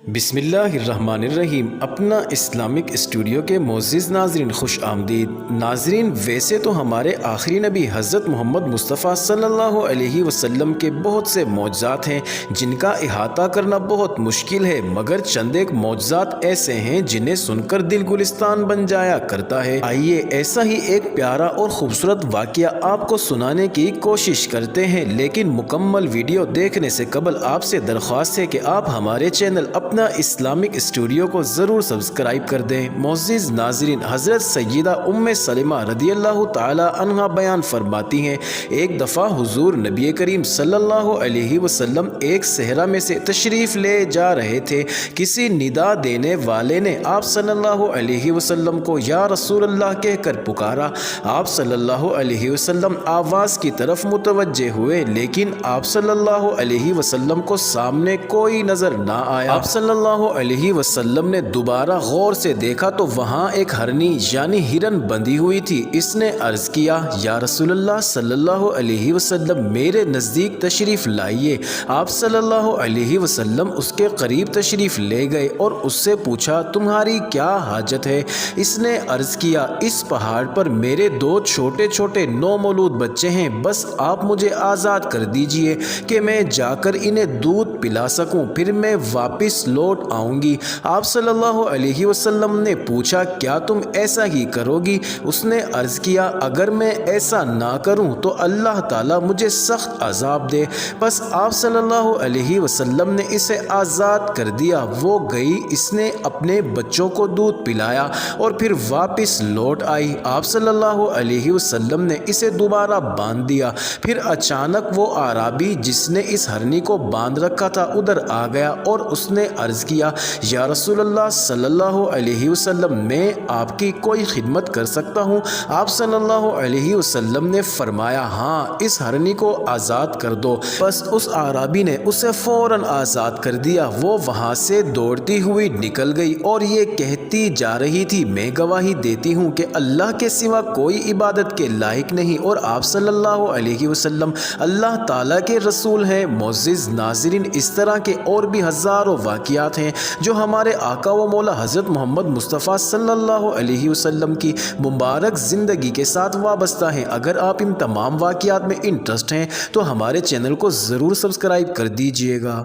بسم اللہ الرحمن الرحیم۔ اپنا اسلامک اسٹوڈیو کے معزز ناظرین خوش آمدید۔ ناظرین، ویسے تو ہمارے آخری نبی حضرت محمد مصطفیٰ صلی اللہ علیہ وسلم کے بہت سے معجزات ہیں جن کا احاطہ کرنا بہت مشکل ہے، مگر چند ایک معجزات ایسے ہیں جنہیں سن کر دل گلستان بن جایا کرتا ہے۔ آئیے ایسا ہی ایک پیارا اور خوبصورت واقعہ آپ کو سنانے کی کوشش کرتے ہیں، لیکن مکمل ویڈیو دیکھنے سے قبل آپ سے درخواست ہے کہ آپ ہمارے چینل اپنا اسلامک اسٹوڈیو کو ضرور سبسکرائب کر دیں۔ معزز ناظرین، حضرت سیدہ ام سلمہ رضی اللہ تعالی عنہا بیان فرماتی ہیں، ایک دفعہ حضور نبی کریم صلی اللہ علیہ وسلم ایک صحرا میں سے تشریف لے جا رہے تھے۔ کسی ندا دینے والے نے آپ صلی اللہ علیہ وسلم کو یا رسول اللہ کہہ کر پکارا۔ آپ صلی اللہ علیہ وسلم آواز کی طرف متوجہ ہوئے، لیکن آپ صلی اللہ علیہ وسلم کو سامنے کوئی نظر نہ آیا۔ آپ صلی اللہ علیہ وسلم نے دوبارہ غور سے دیکھا تو وہاں ایک ہرنی یعنی ہرن بندھی ہوئی تھی۔ اس نے عرض کیا، یا رسول اللہ صلی اللہ علیہ وسلم میرے نزدیک تشریف لائیے۔ آپ صلی اللہ علیہ وسلم اس کے قریب تشریف لے گئے اور اس سے پوچھا، تمہاری کیا حاجت ہے؟ اس نے عرض کیا، اس پہاڑ پر میرے دو چھوٹے چھوٹے نومولود بچے ہیں، بس آپ مجھے آزاد کر دیجئے کہ میں جا کر انہیں دودھ پلا سکوں، پھر میں واپس لوٹ آؤں گی۔ آپ صلی اللہ علیہ وسلم نے پوچھا، کیا تم ایسا ہی کرو گی؟ اس نے عرض کیا، اگر میں ایسا نہ کروں تو اللہ تعالیٰ مجھے سخت عذاب دے۔ بس آپ صلی اللہ علیہ وسلم نے اسے آزاد کر دیا۔ وہ گئی، اس نے اپنے بچوں کو دودھ پلایا اور پھر واپس لوٹ آئی۔ آپ صلی اللہ علیہ وسلم نے اسے دوبارہ باندھ دیا۔ پھر اچانک وہ اعرابی جس نے اس ہرنی کو باندھ رکھا تھا ادھر آ گیا اور اس نے عرض کیا، یا رسول اللہ صلی اللہ علیہ وسلم میں آپ کی کوئی خدمت کر سکتا ہوں؟ آپ صلی اللہ علیہ وسلم نے فرمایا، ہاں، اس ہرنی کو آزاد کر دو۔ بس اس اعرابی نے اسے فوراً آزاد کر دیا۔ وہ وہاں سے دوڑتی ہوئی نکل گئی اور یہ کہتی جا رہی تھی، میں گواہی دیتی ہوں کہ اللہ کے سوا کوئی عبادت کے لائق نہیں اور آپ صلی اللہ علیہ وسلم اللہ تعالیٰ کے رسول ہیں۔ معزز ناظرین، اس طرح کے اور بھی ہزاروں واقعات ہیں جو ہمارے آقا و مولا حضرت محمد مصطفیٰ صلی اللہ علیہ وسلم کی مبارک زندگی کے ساتھ وابستہ ہیں۔ اگر آپ ان تمام واقعات میں انٹرسٹ ہیں تو ہمارے چینل کو ضرور سبسکرائب کر دیجئے گا۔